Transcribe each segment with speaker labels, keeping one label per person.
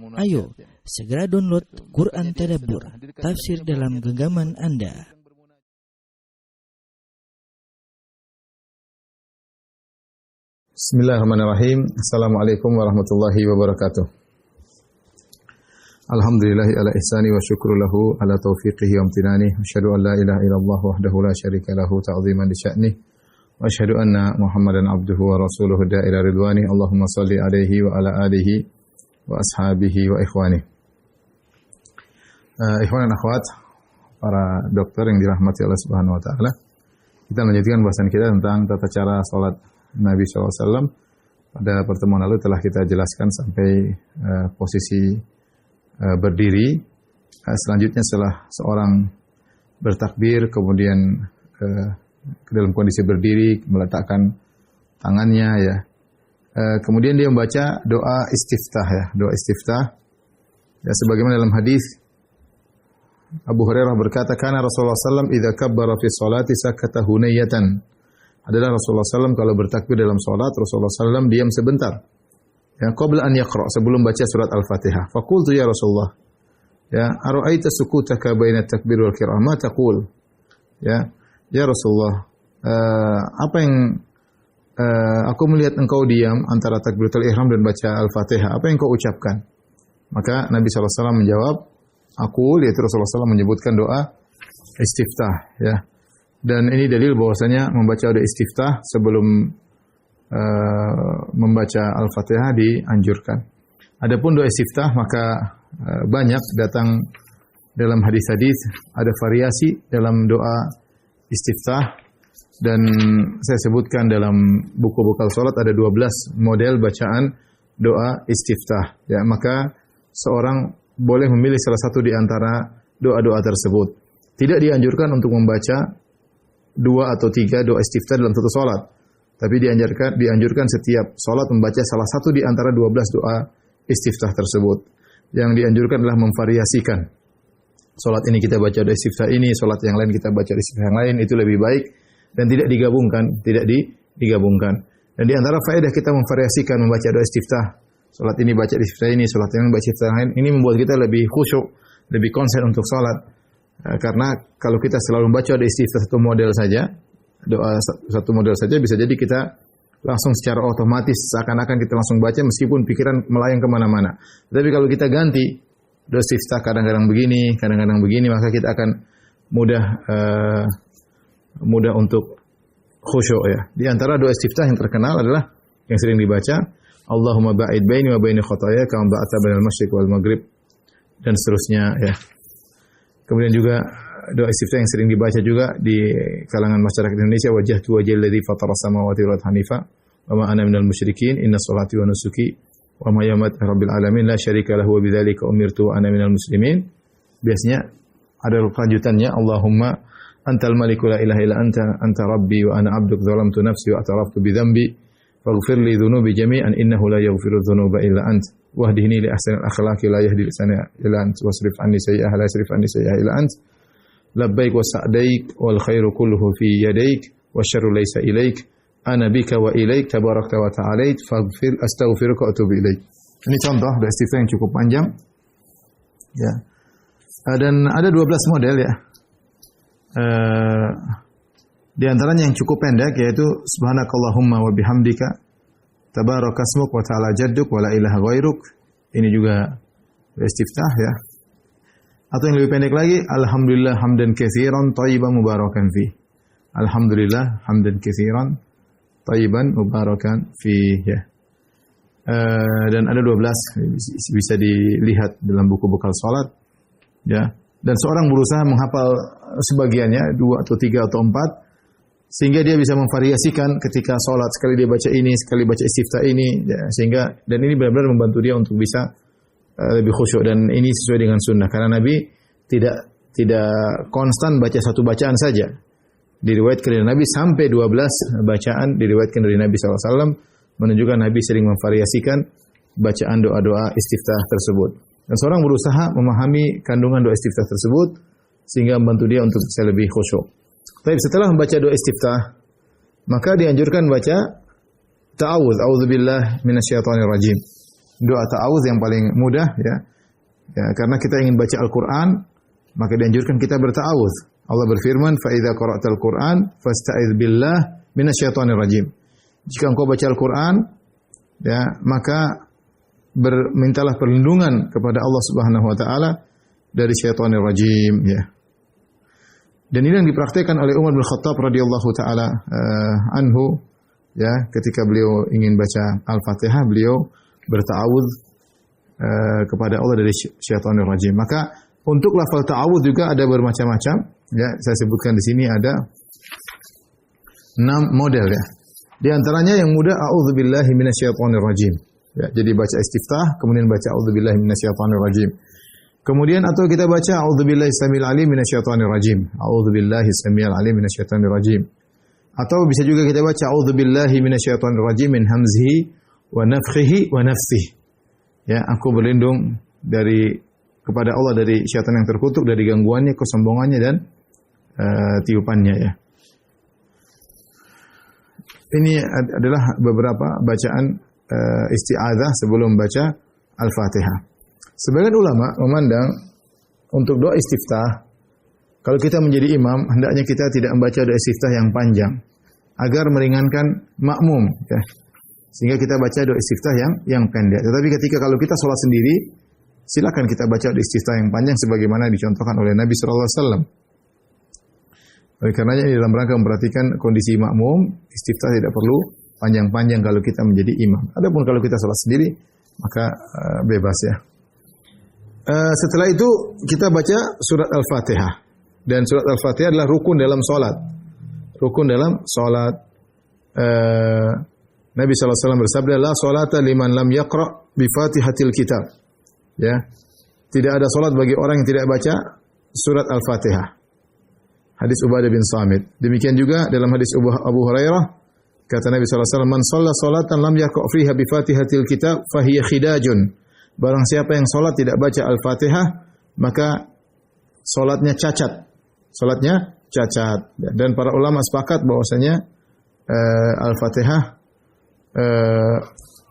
Speaker 1: Ayo, segera download Quran Tadabbur, tafsir dalam genggaman Anda.
Speaker 2: Bismillahirrahmanirrahim. Assalamualaikum warahmatullahi wabarakatuh. Alhamdulillahi ala ihsani wa syukru lahu ala taufiqihi wa amtinani. Asyhadu an la ilaha illallah wahdahu la syarika lahu ta'ziman li sya'nih. Wa asyhadu anna Muhammadan abduhu wa rasuluhu da'ila ridwani. Allahumma salli alaihi wa ala alihi wa ashabihi wa ikhwani. Ikhwan dan akhwat, para dokter yang dirahmati Allah Subhanahu wa taala. Kita lanjutkan bahasan kita tentang tata cara salat Nabi SAW. Pada pertemuan lalu telah kita jelaskan sampai posisi berdiri. Selanjutnya setelah seorang bertakbir, kemudian dalam kondisi berdiri, meletakkan tangannya, ya. Kemudian dia membaca doa istiftah, ya, doa istiftah. Ya, sebagaimana dalam hadis Abu Hurairah berkata, "Kana Rasulullah SAW idza kabbara fi sholati sakata hunayatan." Adalah Rasulullah SAW kalau bertakbir dalam salat, Rasulullah SAW diam sebentar. Ya, qabla an yaqra, sebelum baca surat Al-Fatihah. Faqultu ya Rasulullah, ya, ara'aita sukutaka baina takbir wal qira'ah, ma taqul? Ya Rasulullah, apa yang aku melihat engkau diam antara takbiratul ihram dan baca Al-Fatihah. Apa yang kau ucapkan? Maka Nabi SAW menjawab, yaitu Rasulullah SAW menyebutkan doa istiftah, ya. Dan ini dalil bahwasanya membaca doa istiftah sebelum membaca Al-Fatihah dianjurkan. Adapun doa istiftah maka banyak datang dalam hadis-hadis, ada variasi dalam doa istiftah. Dan saya sebutkan dalam buku bekal salat ada 12 model bacaan doa istiftah. Ya, maka seorang boleh memilih salah satu di antara doa-doa tersebut. Tidak dianjurkan untuk membaca 2 atau 3 doa istiftah dalam satu salat. Tapi dianjurkan setiap salat membaca salah satu di antara 12 doa istiftah tersebut. Yang dianjurkan adalah memvariasikan. Salat ini kita baca doa istiftah ini, salat yang lain kita baca doa istiftah yang lain, itu lebih baik. Dan tidak digabungkan. Dan di antara faedah kita memvariasikan membaca doa istiftah. Salat ini baca istiftah ini, salat yang baca istiftah lain. Ini membuat kita lebih khusyuk, lebih konsen untuk salat. Karena kalau kita selalu membaca doa istiftah satu model saja, bisa jadi kita langsung secara otomatis seakan-akan kita langsung baca meskipun pikiran melayang kemana-mana. Tapi kalau kita ganti doa istiftah kadang-kadang begini, maka kita akan mudah untuk khusyuk, ya. Di antara doa istiftah yang terkenal adalah yang sering dibaca, Allahumma ba'id baini wa baini khotoya kama ba'adta bainal masyriq wal maghrib, dan seterusnya, ya. Kemudian juga doa istiftah yang sering dibaca juga di kalangan masyarakat Indonesia, wajjahtu wajhal ladzi fatara samawati wal ardi hanifa wa ma ana minal musyrikin inna sholati wa nusuki wa mahyayi rabbil alamin la syarika lahu wa bidzalika umirtu wa ana minal muslimin. Biasanya ada kelanjutannya, Allahumma antal maliku la ilaha illa anta rabbi wa ana abduk zalamtu nafsi wa ataraftu bi dhanbi faghfir li dhunubi jami'an innahu la yaghfiru dhunuba illa ant wahdini li ahsanil akhlaqi la yahdi lisana illa ant wasrif anni sayyi'aha la yasrif anni sayyi'aha illa ant labbaik wa sa'daik wal khairu kulluhu fi yadaik wasyarru laysa ilaik ana bika wa ilaik tabarakta wa ta'alait faghfir astaghfiruka wa atubu ilaik. Ini contoh doa istiftah yang cukup panjang, ya. Dan ada 12 model, ya. Di antaranya yang cukup pendek yaitu subhanakallahumma wa bihamdika tabarakasmuk wa ta'ala jadduk wa la ilaha ghairuk. Ini juga istiftah, ya. Atau yang lebih pendek lagi, alhamdulillah hamdan katsiran thayyiban mubarakan fi. Alhamdulillah hamdan katsiran thayyiban mubarakan fi, ya. Dan ada 12, bisa dilihat dalam buku bekal salat, ya. Dan seorang berusaha menghafal sebagiannya, 2 atau 3 atau 4, sehingga dia bisa memvariasikan ketika sholat, sekali dia baca ini, sekali baca istiftah ini, ya, dan ini benar-benar membantu dia untuk bisa lebih khusyuk, dan ini sesuai dengan sunnah, karena Nabi tidak konstan baca satu bacaan saja. Diriwayatkan dari Nabi sampai 12 bacaan diriwayatkan dari Nabi SAW, menunjukkan Nabi sering memvariasikan bacaan doa-doa istiftah tersebut. Dan seorang berusaha memahami kandungan doa istiftah tersebut sehingga membantu dia untuk bisa lebih khusyuk. Tapi setelah membaca doa istiftah, maka dianjurkan baca ta'awudz, a'udzubillah minasyaitonir rajim. doa ta'awudz yang paling mudah ya. Ya, karena kita ingin baca Al-Qur'an, maka dianjurkan kita berta'awudz. Allah berfirman, "Fa idza qara'tal Qur'an fasta'idz billah minasyaitonir rajim." Jika engkau baca Al-Qur'an, ya, maka mintalah perlindungan kepada Allah Subhanahu wa taala dari syaitonir rajim, ya. Dan ini yang dipraktikkan oleh Umar bin Khattab radhiyallahu taala anhu, ya, ketika beliau ingin baca Al-Fatihah, beliau berta'awudz kepada Allah dari syaitanir rajim. Maka untuk lafal ta'awudz juga ada bermacam-macam, ya. Saya sebutkan di sini ada 6 model, ya. Di antaranya yang mudah, a'udzubillahi minasyaitonir rajim. Ya, jadi baca istiftah kemudian baca a'udzubillahi minasyaitonir rajim. Kemudian atau kita baca a'udzubillahi samil alim minasyaitonir rajim. A'udzubillahi samil alim minasyaitonir rajim. Atau bisa juga kita baca a'udzubillahi minasyaitonir rajim min hamzihi wa nafthihi wa nafsihi. Ya, aku berlindung kepada Allah dari syaitan yang terkutuk, dari gangguannya, kesombongannya dan tiupannya, ya. Ini adalah beberapa bacaan isti'adzah sebelum baca Al-Fatihah. Sebagian ulama memandang untuk doa istiftah, kalau kita menjadi imam, hendaknya kita tidak membaca doa istiftah yang panjang agar meringankan makmum, ya. Sehingga kita baca doa istiftah yang pendek. Tetapi ketika kalau kita sholat sendiri, silakan kita baca doa istiftah yang panjang sebagaimana dicontohkan oleh Nabi sallallahu alaihi wasallam. Oleh karenanya dalam rangka memperhatikan kondisi makmum, istiftah tidak perlu panjang-panjang kalau kita menjadi imam. Adapun kalau kita sholat sendiri, maka bebas, ya. Setelah itu kita baca surat Al-Fatihah. Dan surat Al-Fatihah adalah rukun dalam sholat. Rukun dalam sholat. Nabi SAW bersabda, "La sholata liman lam yaqra' bi Fatihatil Kitab." Ya. Tidak ada salat bagi orang yang tidak baca surat Al-Fatihah. Hadis Ubadah bin Samit. Demikian juga dalam hadis Abu Hurairah, kata Nabi SAW, "Man shalla salatan lam yaqra' fiha bi Fatihatil Kitab fahiya khidajun." Barang siapa yang salat tidak baca Al-Fatihah, maka salatnya cacat. Salatnya cacat. Dan para ulama sepakat bahwasanya Al-Fatihah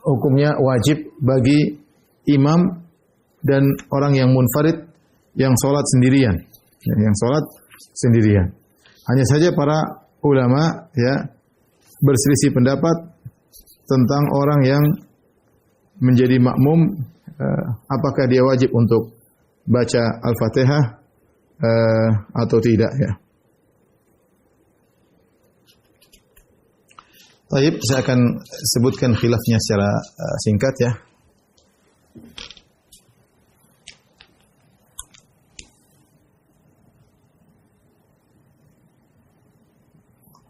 Speaker 2: hukumnya wajib bagi imam dan orang yang munfarid yang sholat sendirian, ya, yang sholat sendirian. Hanya saja para ulama, ya, berselisih pendapat tentang orang yang menjadi makmum, apakah dia wajib untuk baca Al-Fatihah atau tidak, ya. Baik, saya akan sebutkan khilafnya secara singkat, ya.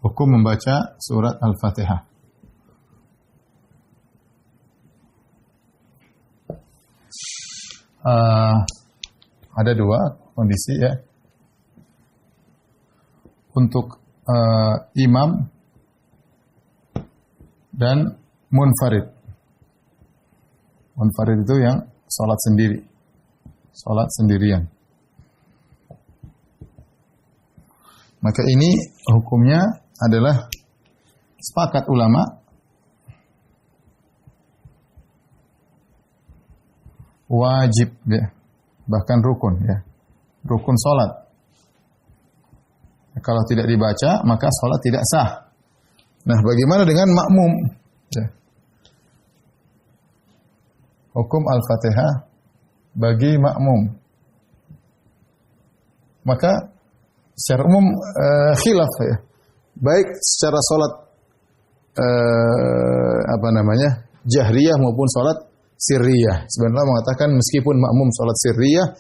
Speaker 2: Hukum membaca surat Al-Fatihah. Ada 2 kondisi, ya. Untuk imam dan munfarid. Munfarid itu yang sholat sendiri, sholat sendirian. Maka ini hukumnya adalah sepakat ulama wajib, ya, bahkan rukun, ya, rukun sholat. Kalau tidak dibaca maka sholat tidak sah. Nah, bagaimana dengan makmum? Ya. Hukum Al-Fatihah bagi makmum. Maka secara umum khilaf, ya. Baik secara sholat jahriyah maupun sholat sirriyah. Sebenarnya mengatakan meskipun makmum sholat sirriyah,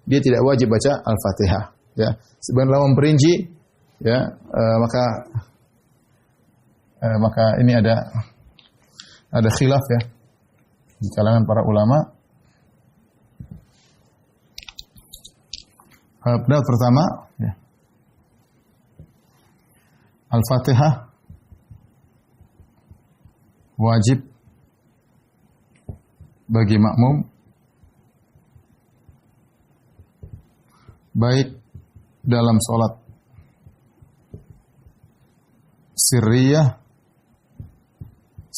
Speaker 2: dia tidak wajib baca Al-Fatihah. Ya. Sebenarnya memperinci, ya, maka ini ada khilaf, ya, di kalangan para ulama. Pendapat pertama, ya, Al-Fatihah wajib bagi makmum baik dalam sholat sirriyah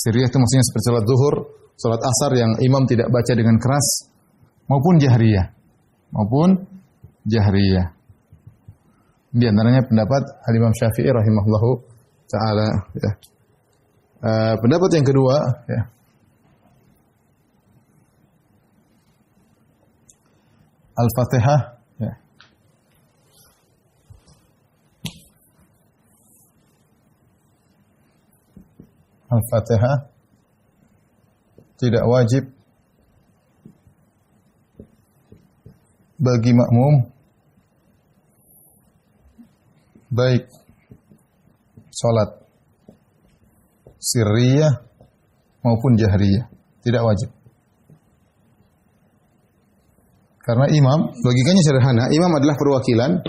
Speaker 2: itu maksudnya seperti sholat zuhur salat asar yang imam tidak baca dengan keras maupun jahriyah. Di antaranya pendapat Imam Syafi'i rahimahullahu taala ya. Pendapat yang kedua ya. Al-Fatihah ya. Al-Fatihah tidak wajib bagi makmum baik salat sirriyah maupun jahriyah, tidak wajib. Karena imam, logikanya sederhana, imam adalah perwakilan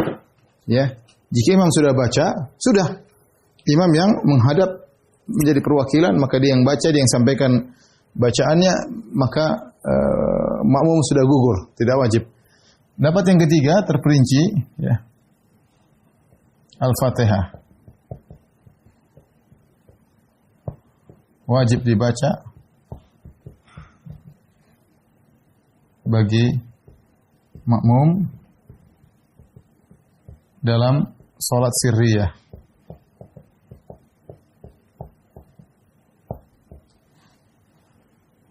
Speaker 2: ya. Jika imam sudah baca, sudah. Imam yang menghadap menjadi perwakilan, maka dia yang baca, dia yang sampaikan bacaannya, maka makmum sudah gugur, tidak wajib. Dapat yang ketiga terperinci ya. Al-Fatihah wajib dibaca bagi makmum dalam salat sirriyah.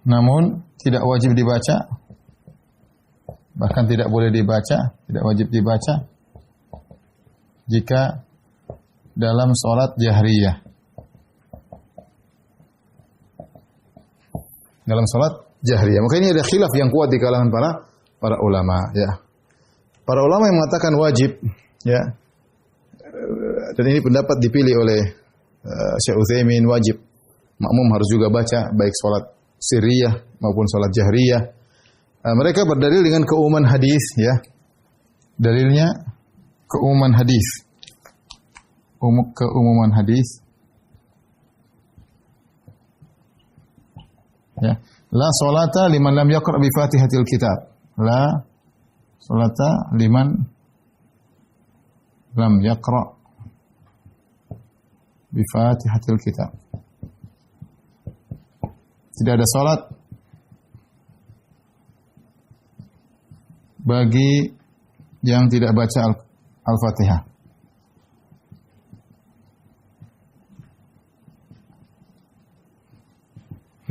Speaker 2: Namun tidak wajib dibaca, bahkan tidak boleh dibaca, tidak wajib dibaca jika dalam salat jahriyah. Dalam salat jahriyah. Maka ini ada khilaf yang kuat di kalangan para ulama ya. Para ulama yang mengatakan wajib ya. Dan ini pendapat dipilih oleh Syekh Utsaimin, wajib makmum harus juga baca baik salat sirriyah maupun salat jahriyah. Mereka berdalil dengan keumuman hadis ya. Dalilnya keumuman hadis. Keumuman hadis. Ya. La salata liman lam yaqra bi Fatihatil Kitab. La salata liman lam yaqra bi Fatihatil Kitab. Tidak ada salat bagi yang tidak baca Al-Fatihah.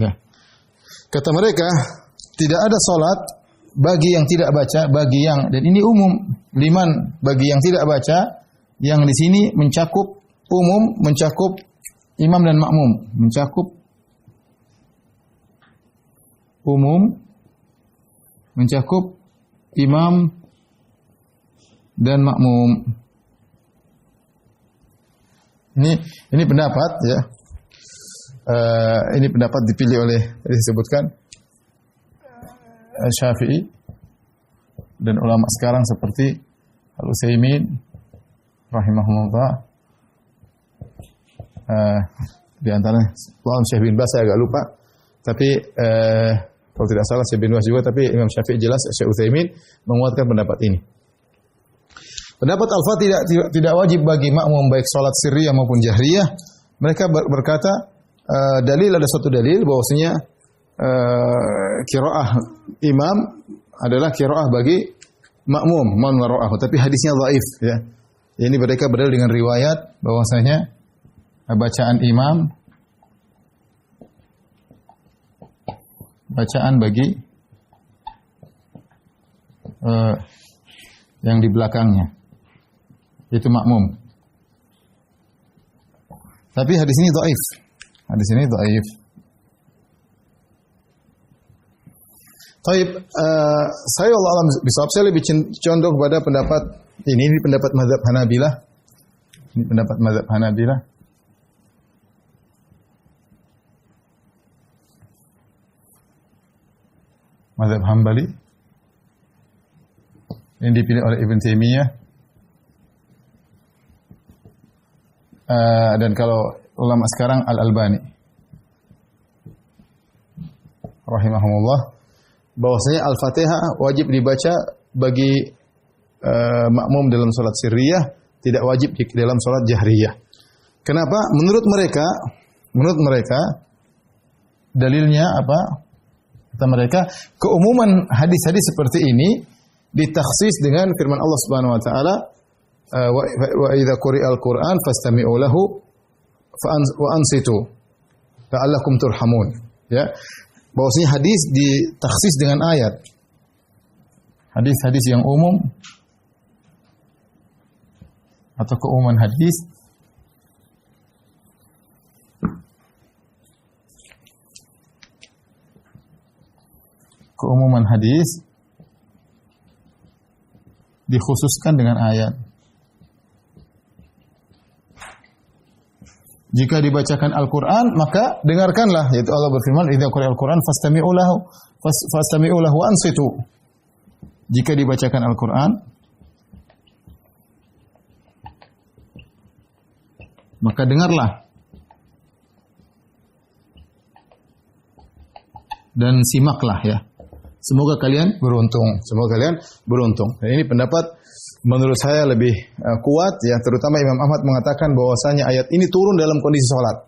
Speaker 2: Ya. Kata mereka, tidak ada salat bagi yang tidak baca, bagi yang, dan ini umum, liman bagi yang tidak baca, yang di sini mencakup umum, mencakup imam dan makmum, mencakup umum, mencakup imam dan makmum. Ini pendapat ya. Ini pendapat dipilih oleh tadi disebutkan Syafi'i dan ulama sekarang seperti Al-Utsaimin rahimahullah. Di antaranya Syekh bin Baz saya agak lupa. Tapi kalau tidak salah Syekh bin Baz juga, tapi Imam Syafi'i jelas, Syekh Utsaimin menguatkan pendapat ini. Pendapat Al-Fatihah tidak wajib bagi makmum baik salat sirriyah maupun jahriyah. Mereka berkata dalil, ada satu dalil bahwasanya qiraah imam adalah qiraah bagi makmum man wara'ahu, tapi hadisnya dhaif ya. Ini mereka berdalil dengan riwayat bahwasanya bacaan imam, bacaan bagi yang di belakangnya, itu makmum. Tapi hadis ini dhaif. Hadis ini dhaif. Taib, saya Allah alam bisawab, saya lebih condong kepada pendapat ini pendapat mazhab Hanabilah. Ini pendapat mazhab Hanabilah. Mazhab Hambali. Yang dipilih oleh Ibn Taimiyah. Dan kalau ulama sekarang Al-Albani rahimahumullah, bahwasanya Al-Fatihah wajib dibaca bagi makmum dalam salat sirriyah, tidak wajib dalam salat jahriyah. Kenapa? Menurut mereka dalilnya apa? Kata mereka, keumuman hadis-hadis seperti ini ditaksis dengan firman Allah Subhanahu wa taala, wa idza quri'al Qur'an fastami'u lahu wa ansitu la'allakum turhamun. Ya. Bahwasanya hadis ditaksis dengan ayat. Hadis-hadis yang umum atau keumuman hadis dikhususkan dengan ayat. Jika dibacakan Al-Quran, maka dengarkanlah. Yaitu Allah berfirman, idza quri'al Qur'an fastami'u lahu wa ansitu. Jika dibacakan Al-Quran, maka dengarlah. Dan simaklah ya. Semoga kalian beruntung. Dan ini pendapat menurut saya lebih kuat ya, terutama Imam Ahmad mengatakan bahwasanya ayat ini turun dalam kondisi salat.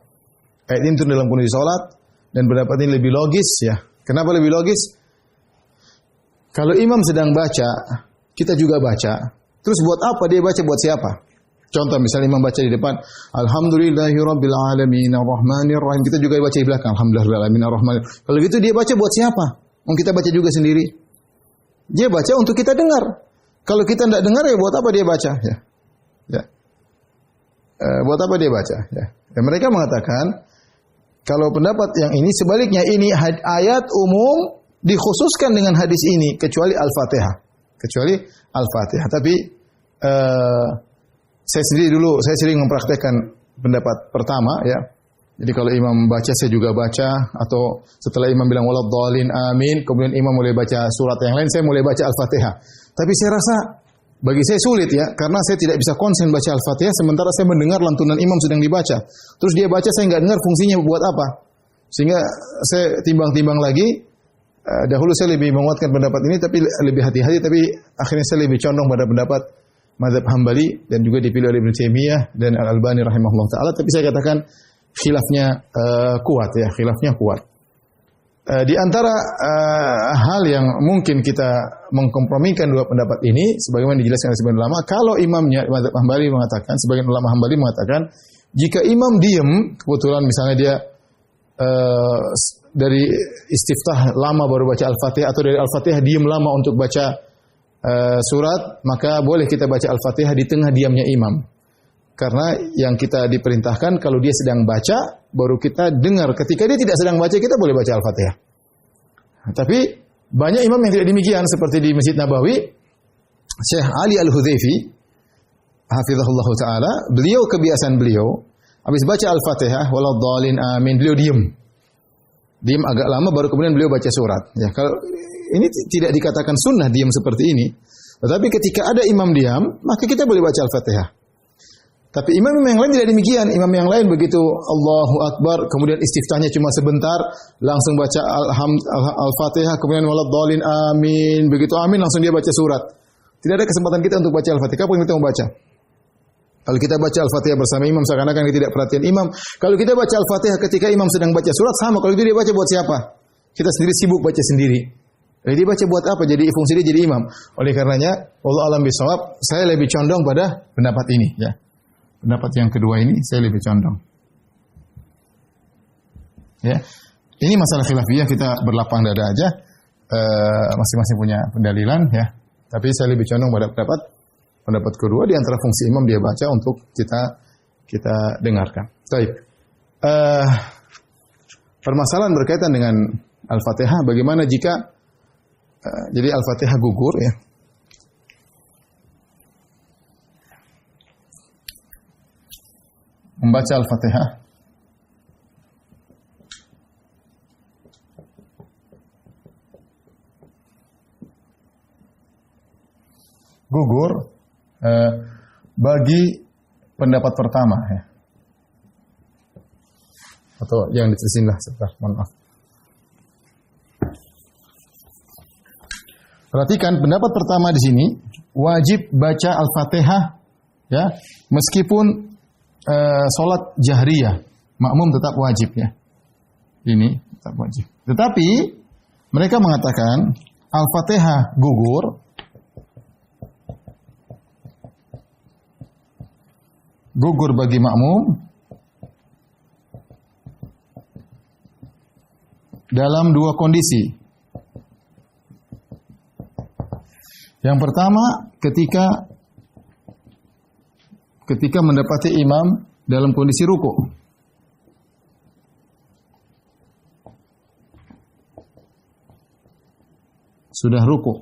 Speaker 2: Ayat ini turun dalam kondisi salat dan pendapat ini lebih logis ya. Kenapa lebih logis? Kalau imam sedang baca, kita juga baca. Terus buat apa dia baca, buat siapa? Contoh misalnya imam baca di depan, Alhamdulillahirabbil alamin arrahmanir rahim. Kita juga baca di belakang, Alhamdulillahirabbil alamin arrahmanir. Kalau gitu dia baca buat siapa? Kita baca juga sendiri. Dia baca untuk kita dengar. Kalau kita tidak dengar ya buat apa dia baca? Ya. Buat apa dia baca? Ya. Dan mereka mengatakan kalau pendapat yang ini sebaliknya, ini ayat umum dikhususkan dengan hadis ini kecuali Al-Fatihah. Tapi saya sering mempraktekkan pendapat pertama ya. Jadi kalau imam baca saya juga baca, atau setelah imam bilang waladhdallin amin, kemudian imam mulai baca surat yang lain, saya mulai baca Al-Fatihah. Tapi saya rasa bagi saya sulit ya, karena saya tidak bisa konsen baca Al-Fatihah sementara saya mendengar lantunan imam sedang dibaca. Terus dia baca, saya nggak dengar fungsinya buat apa. Sehingga saya timbang-timbang lagi. Dahulu saya lebih menguatkan pendapat ini, tapi lebih hati-hati. Tapi akhirnya saya lebih condong pada pendapat mazhab Hambali dan juga dipilih oleh Ibnu Taimiyah dan Al-Albani rahimahullah taala. Tapi saya katakan khilafnya kuat ya, Di antara hal yang mungkin kita mengkompromikan dua pendapat ini, sebagaimana dijelaskan oleh sebagian ulama, kalau imamnya mazhab Hambali mengatakan, sebagian ulama Hambali mengatakan, jika imam diam, kebetulan misalnya dia dari istiftah lama baru baca Al-Fatihah, atau dari Al-Fatihah diam lama untuk baca surat, maka boleh kita baca Al-Fatihah di tengah diamnya imam. Karena yang kita diperintahkan kalau dia sedang baca, baru kita dengar. Ketika dia tidak sedang baca, kita boleh baca Al-Fatihah. Tapi banyak imam yang tidak demikian, seperti di Masjid Nabawi, Syekh Ali Al-Hudhaifi, hafizahullah ta'ala, kebiasaan beliau, habis baca Al-Fatihah, waladhdallin amin, beliau diam agak lama, baru kemudian beliau baca surat. Ya, kalau ini tidak dikatakan sunnah diam seperti ini, tetapi ketika ada imam diam, maka kita boleh baca Al-Fatihah. Tapi imam yang lain tidak demikian. Imam yang lain begitu Allahu Akbar, kemudian istiftahnya cuma sebentar, langsung baca Al-Fatihah, kemudian waladhdallin amin, begitu amin langsung dia baca surat. Tidak ada kesempatan kita untuk baca Al-Fatihah. Kapan kita mau baca? Kalau kita baca Al-Fatihah bersama imam, seakan-akan kita tidak perhatian imam. Kalau kita baca Al-Fatihah ketika imam sedang baca surat, sama. Kalau itu dia baca buat siapa? Kita sendiri sibuk baca sendiri. Jadi dia baca buat apa? Jadi fungsi dia jadi imam. Oleh karenanya, wallahu a'lam bishawab, saya lebih condong pada pendapat ini ya. Pendapat yang kedua ini saya lebih condong. Ya. Ini masalah khilafiyah, kita berlapang dada aja. Masing-masing punya pendalilan ya. Tapi saya lebih condong pada pendapat kedua, di antara fungsi imam dia baca untuk kita dengarkan. Baik. Permasalahan berkaitan dengan Al-Fatihah, bagaimana jika jadi Al-Fatihah gugur ya. Membaca Al-Fatihah gugur bagi pendapat pertama ya. Atau yang diterusinlah sebentar, mohon maaf. Perhatikan pendapat pertama di sini, wajib baca Al-Fatihah ya, meskipun salat jahriyah, makmum tetap wajib ya. Ini tetap wajib. Tetapi Mereka mengatakan Al-Fatihah gugur bagi makmum dalam dua kondisi. Yang pertama, ketika mendapati imam dalam kondisi ruku. Sudah ruku.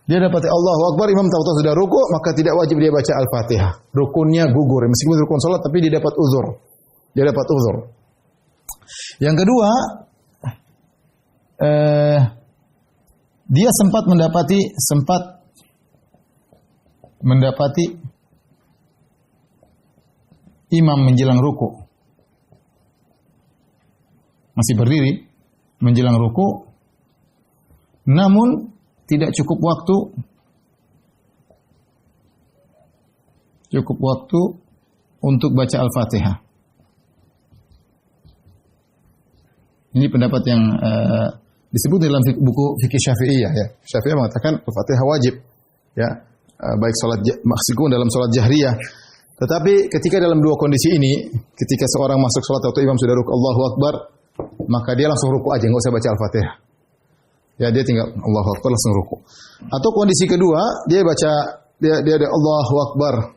Speaker 2: Dia dapati Allahu Akbar, imam tahu-tahu sudah ruku, maka tidak wajib dia baca Al-Fatihah. Rukunnya gugur. Meskipun rukun salat, tapi dia dapat uzur. Yang kedua, dia sempat mendapati imam menjelang ruku. Masih berdiri menjelang ruku, namun tidak cukup waktu untuk baca Al-Fatihah. Ini pendapat yang disebut dalam buku fikih Syafi'iyah ya. Syafi'iyah mengatakan Al-Fatihah wajib ya, baik meskipun dalam salat jahriyah. Tetapi ketika dalam dua kondisi ini, ketika seorang masuk salat atau imam sudah ruku Allahu Akbar, maka dia langsung ruku aja, enggak usah baca Al-Fatihah. Ya, dia tinggal Allahu Akbar langsung ruku. Atau kondisi kedua, dia ada Allahu Akbar.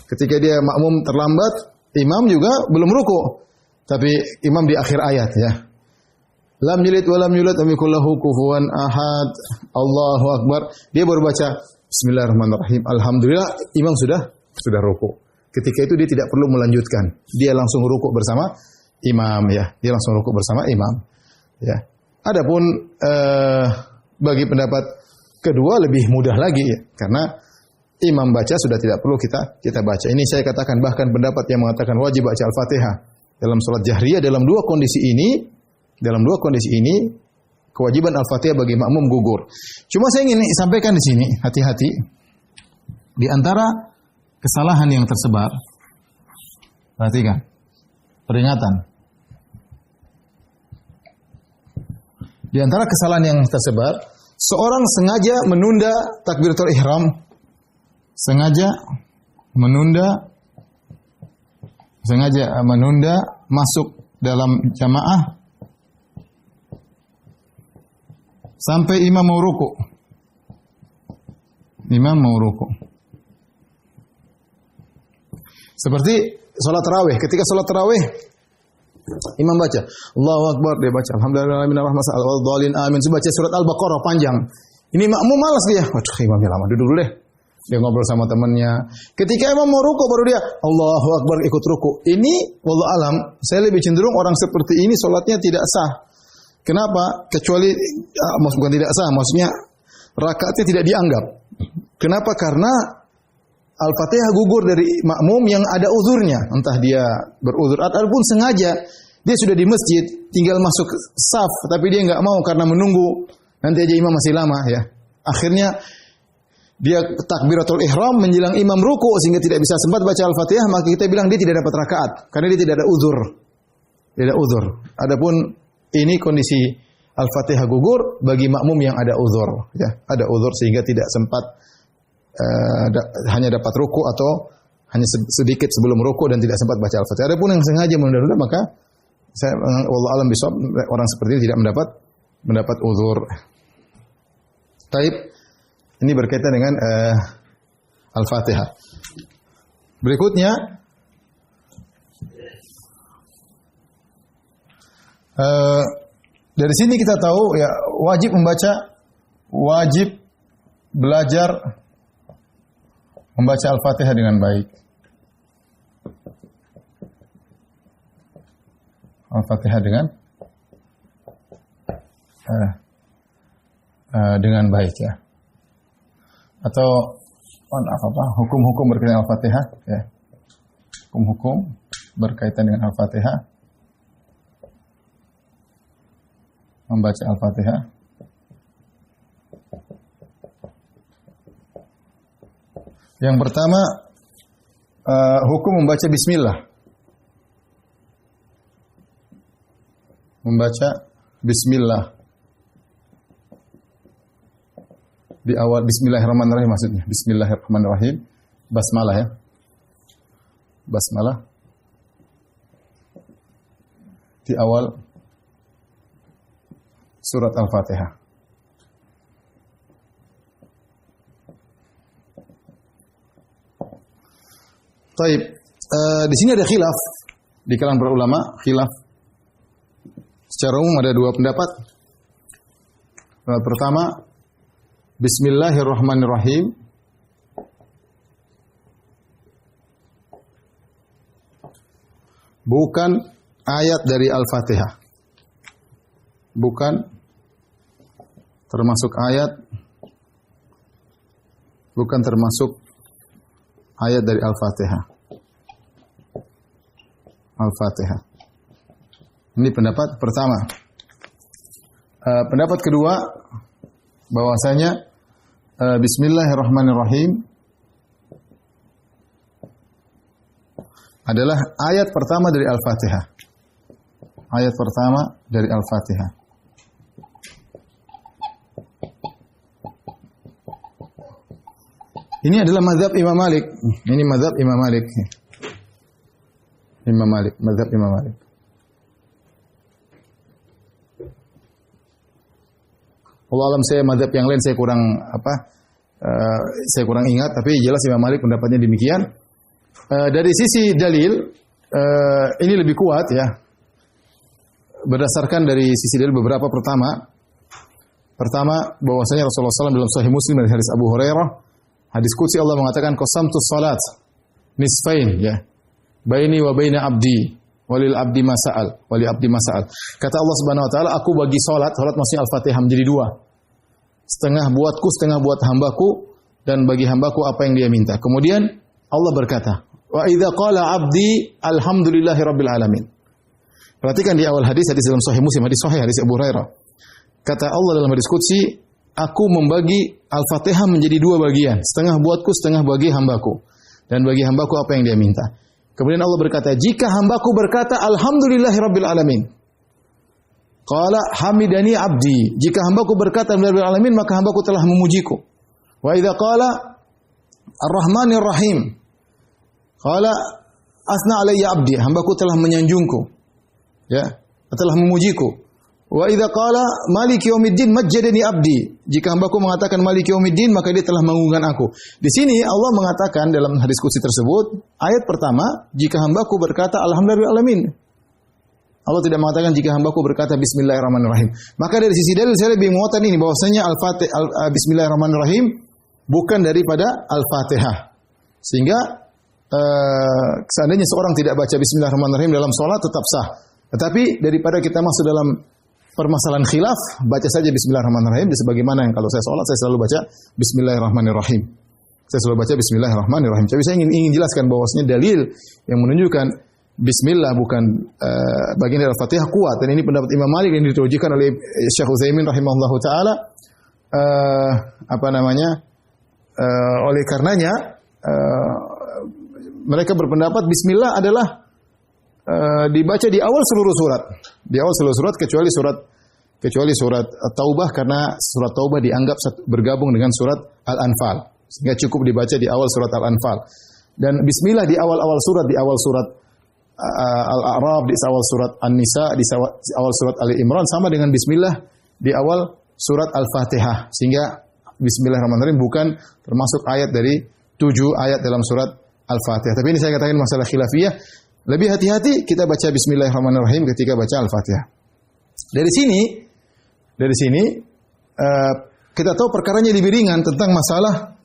Speaker 2: Ketika dia makmum terlambat, imam juga belum ruku. Tapi imam di akhir ayat ya. Lam yalid wa lam yulad wa lam yakul lahu kufuwan ahad. Allahu Akbar. Dia baru baca Bismillahirrahmanirrahim. Alhamdulillah, imam sudah ruku. Ketika itu dia tidak perlu melanjutkan. Dia langsung ruku bersama imam ya. Dia langsung ruku bersama imam. Ya. Adapun bagi pendapat kedua lebih mudah lagi ya, karena imam baca sudah tidak perlu kita baca. Ini saya katakan bahkan pendapat yang mengatakan wajib baca Al-Fatihah dalam salat jahriyah dalam dua kondisi ini kewajiban Al-Fatihah bagi makmum gugur. Cuma saya ingin sampaikan di sini, hati-hati di antara kesalahan yang tersebar. Perhatikan. Peringatan. Di antara kesalahan yang tersebar, seorang sengaja menunda takbiratul ihram, sengaja menunda masuk dalam jamaah sampai imam mau ruku. Seperti salat tarawih. Ketika salat tarawih, imam baca Allahu Akbar, dia baca Alhamdulillahirabbil alamin, amin. Baca surat Al-Baqarah panjang. Ini makmum malas dia. Waduh, imamnya lama. Duduk dulu deh. Dia ngobrol sama temannya. Ketika imam mau ruku baru dia Allahu Akbar ikut ruku. Ini wallahu alam, saya lebih cenderung orang seperti ini salatnya tidak sah. Kenapa? Kecuali bukan tidak sah, maksudnya rakaatnya tidak dianggap. Kenapa? Karena Al-Fatihah gugur dari makmum yang ada uzurnya. Entah dia beruzur ataupun sengaja. Dia sudah di masjid, tinggal masuk saf, tapi dia enggak mau karena menunggu nanti aja imam masih lama ya. Akhirnya dia takbiratul ihram menjelang imam ruku sehingga tidak bisa sempat baca Al-Fatihah, maka kita bilang dia tidak dapat rakaat karena dia tidak ada uzur. Tidak uzur. Adapun ini kondisi Al-Fatihah gugur bagi makmum yang ada uzur ya. Ada uzur sehingga tidak sempat hanya dapat ruku atau hanya sedikit sebelum ruku dan tidak sempat baca Al-Fatihah. Adapun yang sengaja menunda maka saya wallahu alam bisawab, orang seperti ini tidak mendapat uzur. Taib, ini berkaitan dengan Al-Fatihah. Berikutnya dari sini kita tahu ya wajib belajar membaca Al-Fatihah dengan baik. Al-Fatihah dengan baik ya. Atau hukum-hukum berkaitan dengan Al-Fatihah ya. Hukum-hukum berkaitan dengan Al-Fatihah. Membaca Al-Fatihah. Yang pertama, hukum membaca bismillah. Membaca bismillah. Di awal bismillahirrahmanirrahim maksudnya. Bismillahirrahmanirrahim. Basmalah ya. Basmalah. Di awal surat Al-Fatihah. Taib. Di sini ada khilaf di kalangan para ulama, khilaf. Secara umum ada dua pendapat. Pertama, Bismillahirrahmanirrahim. Bukan ayat dari Al-Fatihah. Bukan termasuk ayat. Bukan termasuk ayat dari Al-Fatihah. Al-Fatihah. Ini pendapat pertama. Pendapat kedua, bahwasanya Bismillahirrahmanirrahim adalah ayat pertama dari Al-Fatihah. Ayat pertama dari Al-Fatihah. Ini adalah mazhab Imam Malik. Ini mazhab Imam Malik. Imam Malik, mazhab Imam Malik. Allah alam, saya mazhab yang lain saya kurang saya kurang ingat, tapi jelas Imam Malik pendapatnya demikian. Dari sisi dalil ini lebih kuat ya. Berdasarkan dari sisi dalil beberapa. Pertama bahwasanya Rasulullah SAW dalam Sahih Muslim dari hadis Abu Hurairah, hadis qudsi Allah mengatakan qasamtus salat nisfain ya. Baini wa baina abdi walil abdi masa'al wali abdi masa'al. Kata Allah Subhanahu wa taala, aku bagi salat maksudnya Al-Fatihah menjadi dua. Setengah buatku, setengah buat hambaku, dan bagi hambaku apa yang dia minta. Kemudian Allah berkata, wa idza qala abdi alhamdulillahirabbil alamin. Perhatikan di awal hadis dalam Sahih Muslim, hadis sahih, hadis Abu Hurairah. Kata Allah dalam hadis qudsi, aku membagi Al-Fatihah menjadi dua bagian, setengah buatku, setengah bagi hambaku, dan bagi hambaku apa yang dia minta. Kemudian Allah berkata, jika hambaku berkata alhamdulillahirabbil alamin, qala hamidani abdi. Jika hambaku berkata alhamdulillahirabbil alamin, maka hambaku telah memujiku. Wa idza qala arrahmanir rahim, qala asna alayya abdi. Hambaku telah menyanjungku. Ya, telah memujiku. Wa idza qala maliki yaumiddin majjadani abdi. Jika hambaku mengatakan maliki yaumiddin, maka dia telah mengagungkan aku. Di sini Allah mengatakan dalam hadis qudsi tersebut, ayat pertama, jika hambaku berkata alhamdulillahirabbil alamin. Allah tidak mengatakan jika hambaku berkata bismillahirrahmanirrahim. Maka dari sisi dalil saya lebih menguatkan ini bahwasanya bismillahirrahmanirrahim bukan daripada Al-Fatihah. Sehingga seandainya seorang tidak baca bismillahirrahmanirrahim dalam salat tetap sah. Tetapi daripada kita masuk dalam permasalahan khilaf, baca saja bismillahirrahmanirrahim. Sebagaimana yang kalau saya salat saya selalu baca bismillahirrahmanirrahim. Saya selalu baca bismillahirrahmanirrahim. Tapi saya ingin jelaskan bahwasanya dalil yang menunjukkan bismillah bukan bagian dari Al-Fatihah kuat, dan ini pendapat Imam Malik yang diterujukan oleh Syekh Utsaimin rahimahullahu taala. Oleh karenanya mereka berpendapat bismillah adalah dibaca di awal seluruh surat. Di awal seluruh surat kecuali surat Taubah, karena surat Taubah dianggap bergabung dengan surat Al-Anfal. Sehingga cukup dibaca di awal surat Al-Anfal. Dan bismillah di awal-awal surat, di awal surat Al-A'raf, di awal surat An-Nisa, di awal surat Ali Imran, sama dengan bismillah di awal surat Al-Fatihah. Sehingga bismillahirrahmanirrahim bukan termasuk ayat dari 7 ayat dalam surat Al-Fatihah. Tapi ini saya katakan masalah khilafiyah. Lebih hati-hati kita baca bismillahirrahmanirrahim ketika baca Al-Fatihah. Dari sini kita tahu perkaranya lebih ringan tentang masalah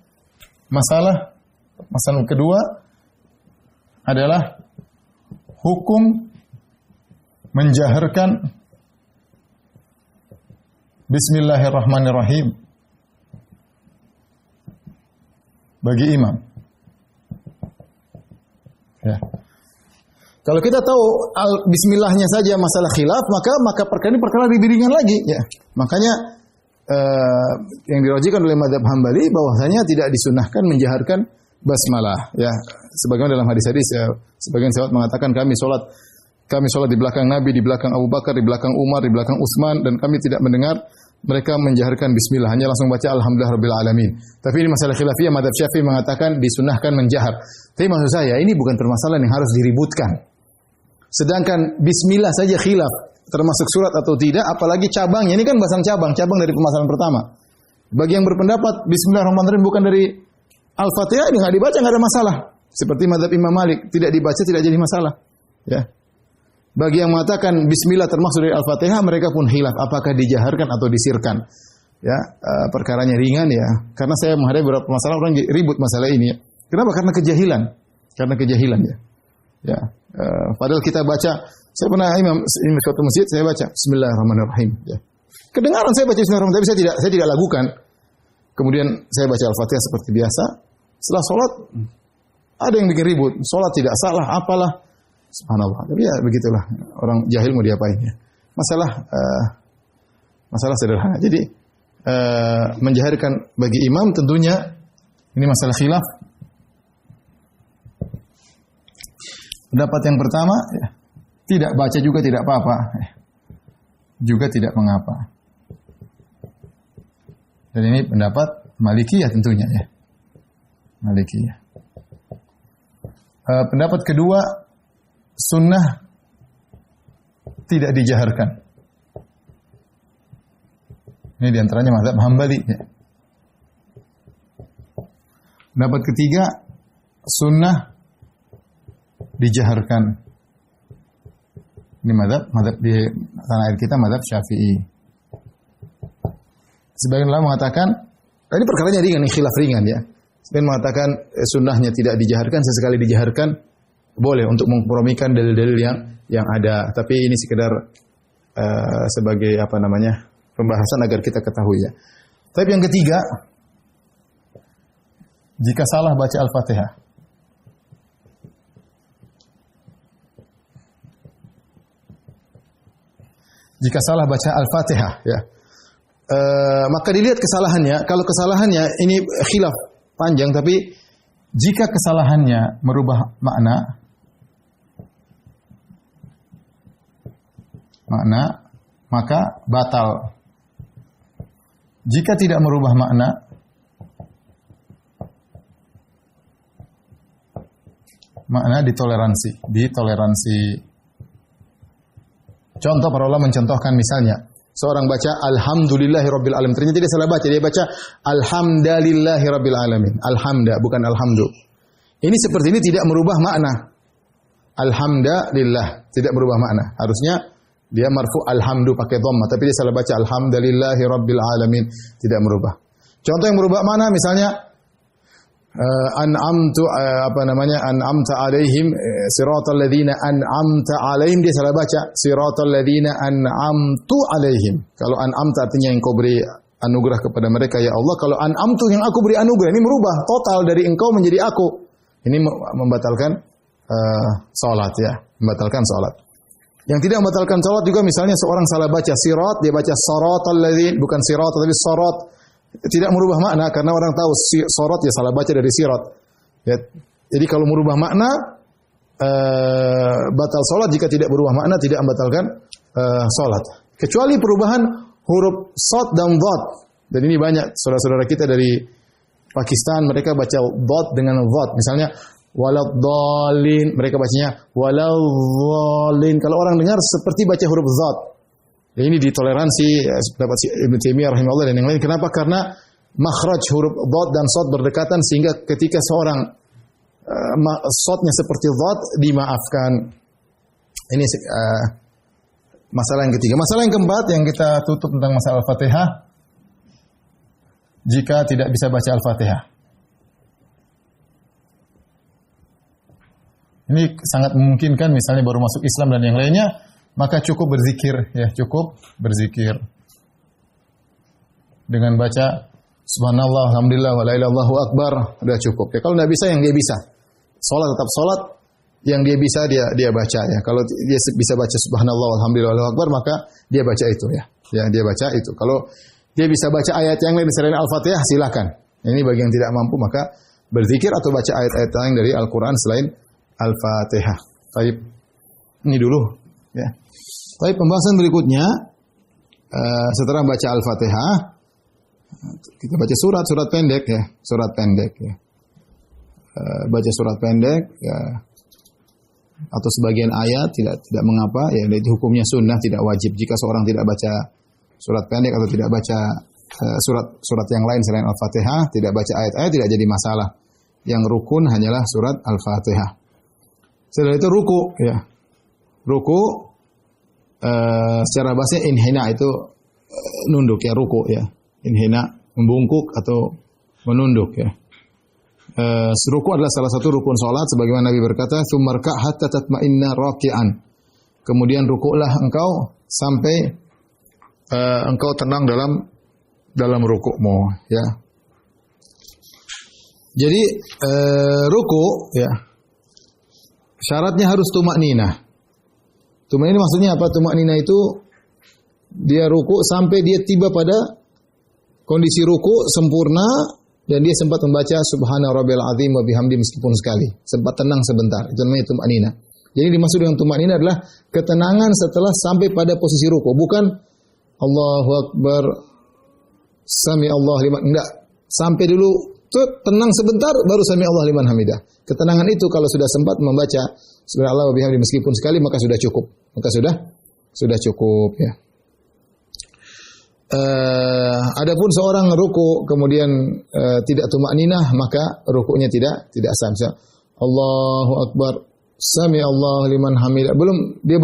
Speaker 2: kedua adalah hukum menjaharkan bismillahirrahmanirrahim bagi imam. Ya. Kalau kita tahu bismillahnya saja masalah khilaf, maka perkara ini perkara lebih ringan lagi. Ya. Makanya yang dirajikan oleh mazhab Hambali bahwasanya tidak disunahkan menjaharkan basmalah. Ya, sebagaimana dalam hadis-hadis, sebagian sahabat mengatakan kami sholat kami sholat di belakang Nabi, di belakang Abu Bakar, di belakang Umar, di belakang Utsman, dan kami tidak mendengar mereka menjaharkan bismillah, hanya langsung baca alhamdulillah rabbil alamin. Tapi ini masalah khilafiyah, mazhab Syafi'i mengatakan disunahkan menjahar. Tapi maksud saya ini bukan permasalahan yang harus diributkan. Sedangkan bismillah saja khilaf termasuk surat atau tidak, apalagi cabangnya. Ini kan bahasan cabang dari permasalahan pertama. Bagi yang berpendapat bismillahirrahmanirrahim bukan dari Al-Fatihah, ini enggak dibaca enggak ada masalah. Seperti mazhab Imam Malik, tidak dibaca tidak jadi masalah. Ya. Bagi yang mengatakan bismillah termasuk dari Al-Fatihah, mereka pun khilaf apakah dijaharkan atau disirkan. Ya, perkaranya ringan ya. Karena saya menghadapi beberapa masalah orang ribut masalah ini ya. Kenapa? Karena kejahilan. Karena kejahilan ya. Ya, padahal kita baca, saya pernah imam suatu masjid saya baca bismillahirrahmanirrahim ya. Kedengaran saya baca bismillahirrahmanirrahim, tapi saya tidak lakukan. Kemudian saya baca Al-Fatihah seperti biasa. Setelah sholat ada yang bikin ribut, sholat tidak salah, apalah. Subhanallah. Tapi ya begitulah, orang jahil mau diapain ya. Masalah sederhana. Jadi menjaharkan bagi imam tentunya ini masalah khilaf. Pendapat yang pertama ya, tidak baca juga tidak apa-apa. Juga tidak mengapa. Dan ini pendapat Malikiyah tentunya ya. Malikiyah. Pendapat kedua, sunnah tidak dijaharkan. Ini diantaranya mazhab Hambali. Ya. Pendapat ketiga, sunnah dijaharkan. Ini mazhab di tanah air kita mazhab Syafi'i. Sebagian ulama mengatakan, ini perkaranya ringan, ini khilaf ringan ya. Sebagian mengatakan sunnahnya tidak dijaharkan, sesekali dijaharkan. Boleh untuk mengkompromikan dalil-dalil yang ada, tapi ini sekedar sebagai pembahasan agar kita ketahui ya. Tapi yang ketiga, jika salah baca Al-Fatihah, jika salah baca Al-Fatihah ya, maka dilihat kesalahannya. Kalau kesalahannya ini khilaf panjang, tapi jika kesalahannya merubah makna, maka batal. Jika tidak merubah makna, ditoleransi. Contoh para ulama mencontohkan misalnya, seorang baca alhamdulillahirabbil alamin, ternyata dia salah baca, dia baca alhamdulillahirabbil alamin. Alhamda bukan alhamdu. Ini seperti ini tidak merubah makna. Alhamdulillah tidak merubah makna. Harusnya dia marfu alhamdu pakai dhammah, tapi dia salah baca alhamdulillahirabbil alamin, tidak merubah. Contoh yang merubah makna misalnya an'amta alaihim siratal ladzina an'amta alaihim, dia salah baca siratal ladzina an'amtu alaihim. Kalau an'amta artinya yang kau beri anugerah kepada mereka ya Allah, kalau an'amtu yang aku beri anugerah, ini merubah total dari engkau menjadi aku. Ini membatalkan salat ya, membatalkan salat. Yang tidak membatalkan salat juga misalnya seorang salah baca sirat, dia baca siratal ladzina, bukan sirat tapi sarat. Tidak merubah makna karena orang tahu sarat ya salah baca dari sirat. Ya. Jadi kalau merubah makna batal salat, jika tidak berubah makna tidak membatalkan salat. Kecuali perubahan huruf sad dan dhad. Dan ini banyak saudara-saudara kita dari Pakistan, mereka baca dhad dengan dhad. Misalnya waladhdallin, mereka bacanya waladhdallin. Kalau orang dengar seperti baca huruf dhad. Ya, ini ditoleransi pendapat Ibnu Taimiyah rahimahullah dan yang lain. Kenapa? Karena makhraj huruf dhad dan shad berdekatan sehingga ketika seorang shadnya seperti dhad dimaafkan. Ini masalah yang ketiga. Masalah yang keempat yang kita tutup tentang masalah Al-Fatihah, jika tidak bisa baca Al-Fatihah. Ini sangat memungkinkan misalnya baru masuk Islam dan yang lainnya, maka cukup berzikir ya, cukup berzikir dengan baca subhanallah, alhamdulillah, wa la ilaha illallah akbar, sudah cukup. Ya, kalau tidak bisa yang dia bisa. Salat tetap salat, yang dia bisa dia baca ya. Kalau dia bisa baca subhanallah, alhamdulillah, wa la ilaha akbar, maka dia baca itu ya. Ya, dia baca itu. Kalau dia bisa baca ayat yang lain selain Al-Fatihah, silakan. Ini bagi yang tidak mampu maka berzikir atau baca ayat-ayat lain dari Al-Qur'an selain Al-Fatihah. Baik. Ini dulu Ya. Tapi pembahasan berikutnya setelah baca Al-Fatihah kita baca surat pendek ya, surat pendek ya. Baca surat pendek ya, atau sebagian ayat tidak mengapa ya, itu hukumnya sunnah, tidak wajib. Jika seorang tidak baca surat pendek atau tidak baca surat yang lain selain Al-Fatihah, tidak baca ayat-ayat, tidak jadi masalah. Yang rukun hanyalah surat Al-Fatihah. Setelah itu ruku ya. Ruku secara bahasa inhina itu nunduk ya, ruku ya. Inhina membungkuk atau menunduk ya. Ruku adalah salah satu rukun salat sebagaimana Nabi berkata, "Tsummarka hatta tatma'inna raki'an." Kemudian rukuklah engkau sampai engkau tenang dalam rukukmu ya. Jadi ruku ya syaratnya harus tumakninah. Tumakninah maksudnya apa? Tumakninah itu dia ruku sampai dia tiba pada kondisi ruku sempurna dan dia sempat membaca Subhana Rabbiyal Azim wa bihamdi meskipun sekali, sempat tenang sebentar. Itu namanya tumakninah. Jadi dimaksud dengan tumakninah adalah ketenangan setelah sampai pada posisi ruku, bukan Allahu Akbar Sami Allah liman, enggak. Sampai dulu tenang sebentar baru Sami Allah liman hamidah. Ketenangan itu kalau sudah sempat membaca Subhanallah wa bihamdi meskipun sekali maka sudah cukup. Maka sudah cukup ya. Adapun seorang ruku kemudian tidak tumakninah maka rukunya tidak sah. Misalnya, Allahu Akbar Sami Allah liman hamidah. Belum dia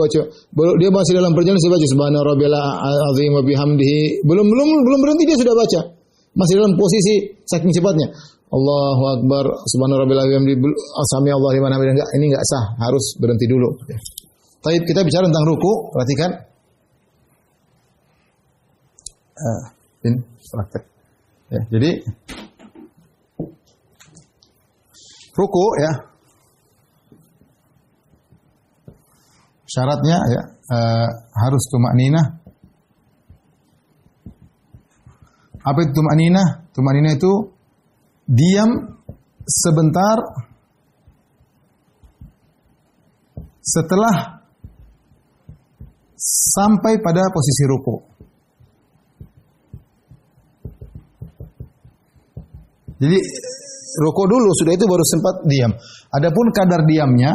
Speaker 2: masih dalam perjalanan dia baca Subhana Rabbiyal Azim wa bihamdihi. Belum berhenti dia sudah baca. Masih dalam posisi saking cepatnya. Allahu Akbar Subhana Rabbiyal Azim Sami Allah liman hamidah. Enggak, ini enggak sah, harus berhenti dulu. Baik, kita bicara tentang ruku, perhatikan. Praktek. Ya, jadi ruku ya syaratnya ya harus tumakninah. Apa itu tumakninah? Tumakninah itu diam sebentar setelah sampai pada posisi ruku. Jadi ruku dulu, sudah itu baru sempat diam. Adapun kadar tenangnya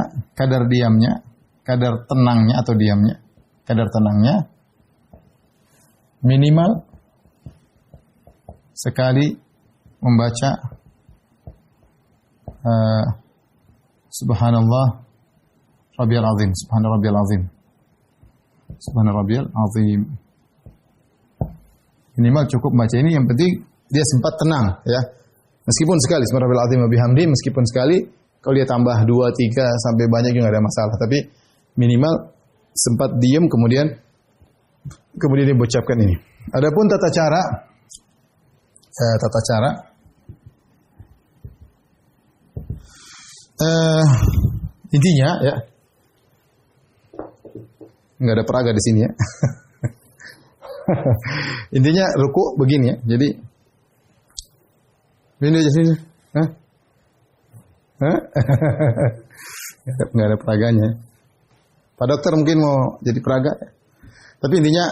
Speaker 2: atau diamnya, kadar tenangnya minimal sekali membaca Subhanallah Rabbiyal Azim, Subhana Rabbiyal Azim, Subhana Rabbiyal Azim. Minimal cukup baca ini, yang penting dia sempat tenang ya. Meskipun sekali Subhana Rabbiyal Azim wa bihamdi, meskipun sekali, kalau dia tambah 2, 3 sampai banyak juga enggak ada masalah, tapi minimal sempat diam kemudian dia mengucapkan ini. Adapun tata cara intinya ya enggak ada peraga di sini ya. Intinya ruku begini ya. Jadi ini aja sini. Enggak ada peraganya. Pak dokter mungkin mau jadi peraga. Tapi intinya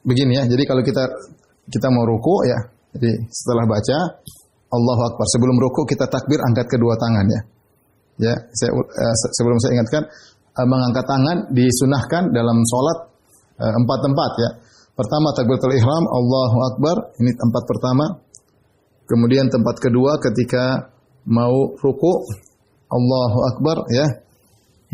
Speaker 2: begini ya. Jadi kalau kita mau ruku ya. Jadi setelah baca Allahu Akbar, sebelum ruku kita takbir angkat kedua tangan ya. Ya, sebelum saya ingatkan, mengangkat tangan disunahkan dalam sholat 4 tempat ya. Pertama takbiratul ihram, Allahu Akbar, ini tempat pertama. Kemudian tempat kedua ketika mau ruku, Allahu Akbar ya.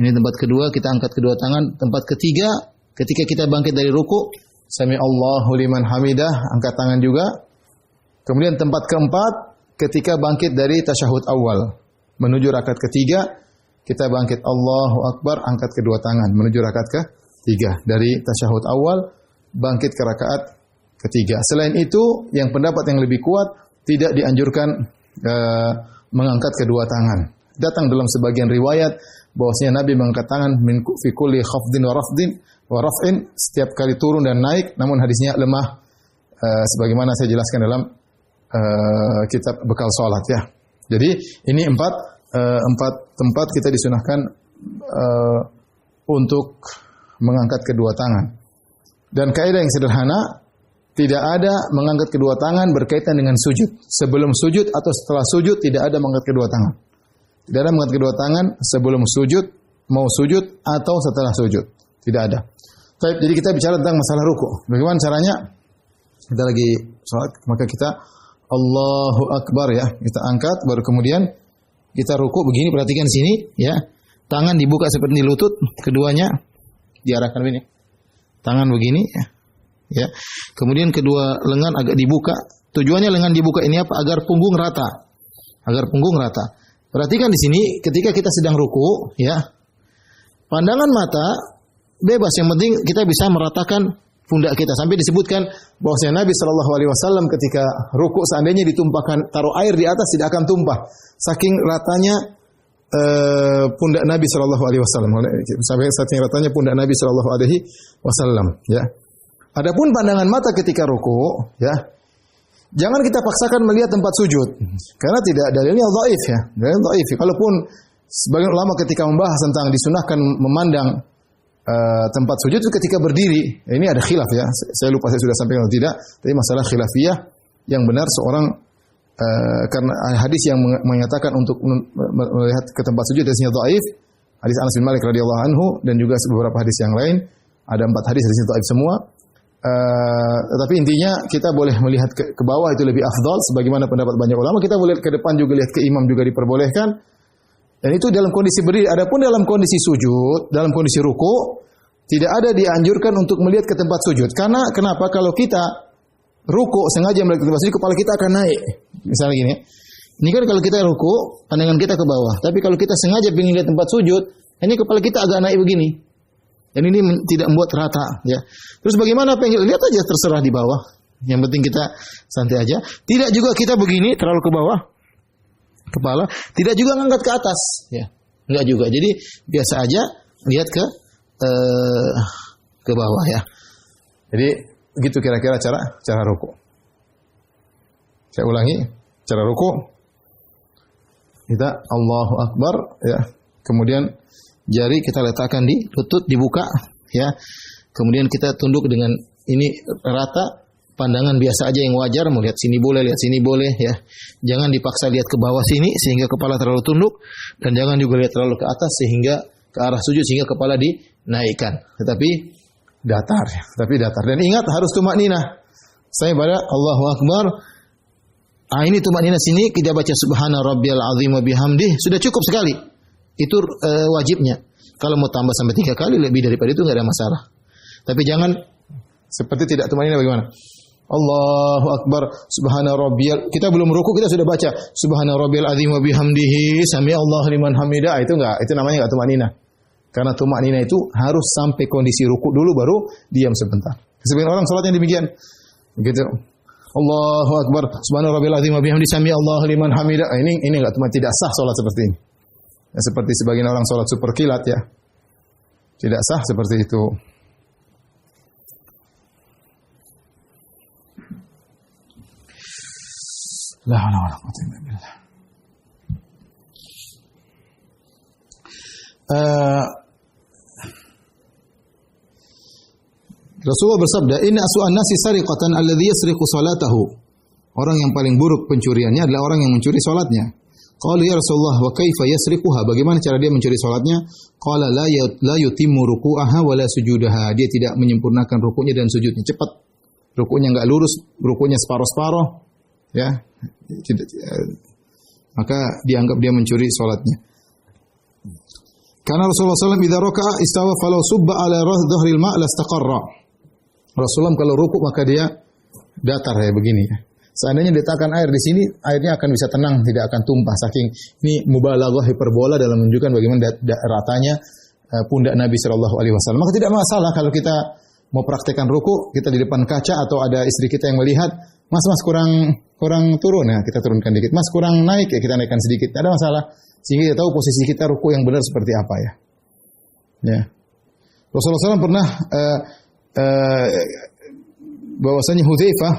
Speaker 2: Ini tempat kedua, kita angkat kedua tangan. Tempat ketiga ketika kita bangkit dari ruku, Sami Allahu liman hamidah, angkat tangan juga. Kemudian tempat keempat ketika bangkit dari tasyahud awal menuju rakaat ketiga, kita bangkit Allahu Akbar, angkat kedua tangan menuju rakaat ketiga. Dari tasyahud awal bangkit ke rakaat ketiga. Selain itu, yang pendapat yang lebih kuat tidak dianjurkan mengangkat kedua tangan. Datang dalam sebagian riwayat bahwasanya Nabi mengangkat tangan min fi kulli khafdin wa raf'in, setiap kali turun dan naik, namun hadisnya lemah sebagaimana saya jelaskan dalam kitab bekal salat ya. Jadi ini empat tempat kita disunahkan untuk mengangkat kedua tangan. Dan kaidah yang sederhana, tidak ada mengangkat kedua tangan berkaitan dengan sujud. Sebelum sujud atau setelah sujud tidak ada mengangkat kedua tangan. Tidak ada mengangkat kedua tangan sebelum sujud, mau sujud atau setelah sujud. Tidak ada. Jadi kita bicara tentang masalah ruku. Bagaimana caranya? Kita lagi salat, maka kita Allahu Akbar ya. Kita angkat, baru kemudian kita ruku begini. Perhatikan sini ya. Tangan dibuka seperti lutut, keduanya diarahkan begini. Tangan begini ya. Ya. Kemudian kedua lengan agak dibuka. Tujuannya lengan dibuka ini apa? Agar punggung rata. Agar punggung rata. Perhatikan di sini ketika kita sedang ruku, ya. Pandangan mata bebas, yang penting kita bisa meratakan pundak kita. Sampai disebutkan bahwasanya Nabi sallallahu alaihi wasallam ketika ruku seandainya ditumpahkan taruh air di atas tidak akan tumpah. Saking ratanya pundak Nabi sallallahu alaihi wasallam. Sampai saking ratanya pundak Nabi sallallahu alaihi wasallam, ya. Adapun pandangan mata ketika ruku, ya, jangan kita paksakan melihat tempat sujud, karena tidak dalilnya dhaif ya, dalilnya dhaif. Kalaupun sebagian ulama ketika membahas tentang disunahkan memandang tempat sujud itu ketika berdiri, ini ada khilaf ya. Saya lupa saya sudah sampaikan atau tidak, tapi masalah khilafiyah yang benar seorang karena hadis yang menyatakan untuk melihat ke tempat sujud hadisnya dhaif, hadis Anas bin Malik radhiyallahu anhu dan juga beberapa hadis yang lain, ada 4 hadis hadisnya dhaif semua. Tetapi intinya kita boleh melihat ke bawah itu lebih afdal sebagaimana pendapat banyak ulama. Kita boleh ke depan juga, lihat ke imam juga diperbolehkan. Dan itu dalam kondisi berdiri. Adapun dalam kondisi sujud, dalam kondisi ruku, tidak ada dianjurkan untuk melihat ke tempat sujud. Karena kenapa? Kalau kita ruku sengaja melihat ke tempat sujud, kepala kita akan naik. Misalnya gini. Ini kan kalau kita ruku, pandangan kita ke bawah. Tapi kalau kita sengaja ingin lihat tempat sujud, ini kepala kita agak naik begini. Dan ini tidak membuat rata, ya. Terus bagaimana pengen lihat aja terserah di bawah. Yang penting kita santai aja. Tidak juga kita begini terlalu ke bawah kepala, tidak juga ngangkat ke atas, ya. Enggak juga. Jadi biasa aja lihat ke bawah ya. Jadi begitu kira-kira cara ruku. Saya ulangi, cara ruku. Kita Allahu Akbar ya. Kemudian jari kita letakkan di lutut, dibuka, ya. Kemudian kita tunduk dengan ini rata, pandangan biasa aja yang wajar, mau lihat sini boleh, lihat sini boleh, ya. Jangan dipaksa lihat ke bawah sini sehingga kepala terlalu tunduk, dan jangan juga lihat terlalu ke atas sehingga ke arah sujud sehingga kepala dinaikkan. Tetapi datar, ya. Dan ingat harus tumakninah. Saya pada Allahu Akbar. Ini tumakninah sini kita baca subhana rabbiyal azim wa bihamdih, sudah cukup sekali. Itu wajibnya. Kalau mau tambah sampai 3 kali lebih daripada itu enggak ada masalah. Tapi jangan seperti tidak tumanina bagaimana? Allahu Akbar, subhana rabbiyal. Kita belum ruku kita sudah baca subhana rabbiyal azim wa bihamdihi sami Allahu liman hamidah. Itu enggak, itu namanya enggak tumanina. Karena tumanina itu harus sampai kondisi ruku dulu baru diam sebentar. Sebagian orang salatnya demikian. Begitu. Allahu Akbar, subhana rabbiyal azim wa bihamdihi sami Allahu liman hamidah. Ini enggak, tidak sah salat seperti ini. Ya, seperti sebagian orang sholat super kilat ya. Tidak sah seperti itu. La haula wala quwwata illa billah. Rasulullah bersabda, "Inna aswa'an nasi sariqatan alladhi yasriqu salatahu." Orang yang paling buruk pencuriannya adalah orang yang mencuri salatnya. Qalu ya Rasulullah wa kaifa yasriquha? Bagaimana cara dia mencuri salatnya? Qala la yutimmu ruku'aha wa la sujudaha. Dia tidak menyempurnakan rukunya dan sujudnya. Cepat. Rukunya enggak lurus, rukunya separuh-separuh, ya. Maka dianggap dia mencuri salatnya. Karena Rasulullah SAW idza raka'a istawa falau subba ala dhahril ma' lastaqarra. Rasulullah kalau rukuk maka dia datar ya begini ya. Seandainya diletakkan air di sini, airnya akan bisa tenang, tidak akan tumpah. Saking ini mubalaghah hiperbola dalam menunjukkan bagaimana ratanya pundak Nabi Shallallahu Alaihi Wasallam. Maka tidak masalah kalau kita mau praktekkan ruku, kita di depan kaca atau ada istri kita yang melihat, mas kurang turun ya, kita turunkan dikit. Mas kurang naik ya, kita naikkan sedikit. Tidak ada masalah. Sehingga kita tahu posisi kita ruku yang benar seperti apa ya. Ya. Rasulullah SAW pernah bahwasanya Hudzaifah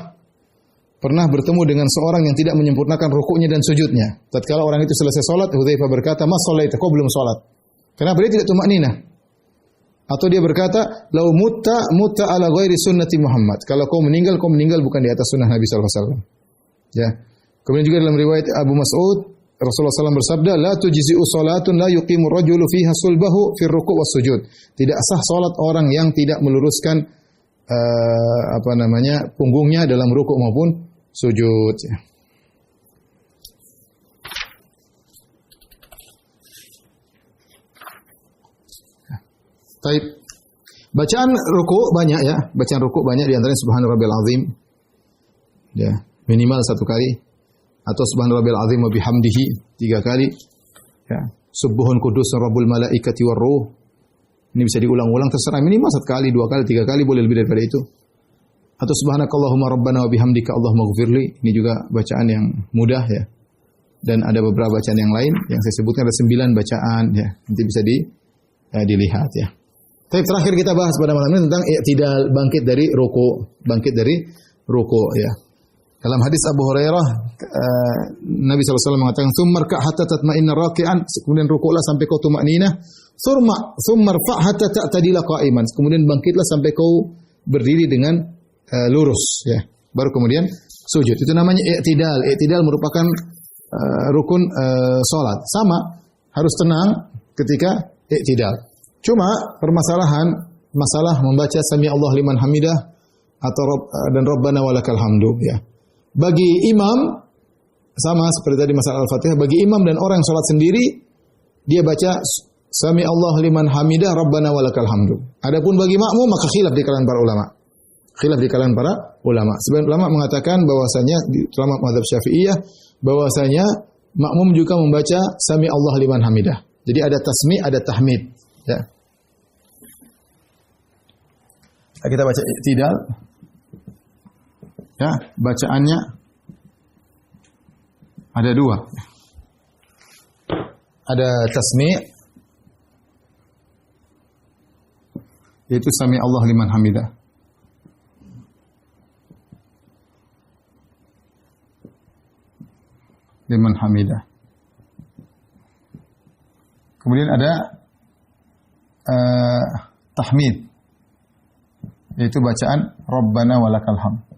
Speaker 2: pernah bertemu dengan seorang yang tidak menyempurnakan rukuknya dan sujudnya. Tatkala orang itu selesai salat, Hudzaifah berkata, "Mas shalaita, kau belum salat?" Kenapa dia tidak tumakninah? Atau dia berkata, "Lau mutta ala ghairi sunnati Muhammad." Kalau kau meninggal bukan di atas sunnah Nabi sallallahu alaihi wasallam. Ya. Kemudian juga dalam riwayat Abu Mas'ud, Rasulullah SAW bersabda, "La tujzi'u salatun la yuqimu rajulu fiha sulbahu fi ruku' was sujud." Tidak sah salat orang yang tidak meluruskan punggungnya dalam rukuk maupun sujud. Baik. Bacaan ruku' banyak ya. Bacaan ruku' banyak, di antaranya Subhana Rabbiyal Azim. Ya, minimal 1 kali. Atau Subhana Rabbiyal Azim wa bihamdihi 3 kali. Ya. Subuhun kudus Rabbul malaikati war ruh. Ini bisa diulang-ulang, terserah, minimal 1 kali, 2 kali, 3 kali, boleh lebih daripada itu. Atau Subhanakallahumma rabbana wa bihamdika Allahumma ghfirli. Ini juga bacaan yang mudah ya. Dan ada beberapa bacaan yang lain yang saya sebutkan, ada 9 bacaan ya. Nanti bisa dilihat ya. Tapi terakhir kita bahas pada malam ini tentang i'tidal, bangkit dari ruku ya. Dalam hadis Abu Hurairah, Nabi SAW mengatakan, "Tsummarka hatta tatma'inna raki'an." Kemudian rukuklah sampai kau tumakninah. "Tsummarfa hatta ta'tadila qa'iman." Kemudian bangkitlah sampai kau berdiri dengan lurus ya. Baru kemudian sujud. Itu namanya i'tidal. I'tidal merupakan rukun salat. Sama, harus tenang ketika i'tidal. Cuma masalah membaca sami Allah liman hamidah atau dan Rabbana walakal hamdu ya. Bagi imam sama seperti tadi masalah Al-Fatihah, bagi imam dan orang yang salat sendiri dia baca sami Allah liman hamidah Rabbana walakal hamdu. Adapun bagi makmum maka khilaf di kalangan para ulama. Sebagian ulama mengatakan bahwasanya di ulama mazhab Syafi'iyah bahwasanya makmum juga membaca sami Allah liman hamidah. Jadi ada tasmi', ada tahmid. Ya. Kita baca i'tidal. Ya, bacaannya ada 2. Ada tasmi', yaitu sami Allah liman hamidah. Liman hamidah. Kemudian ada tahmid, yaitu bacaan Rabbana walakal hamd.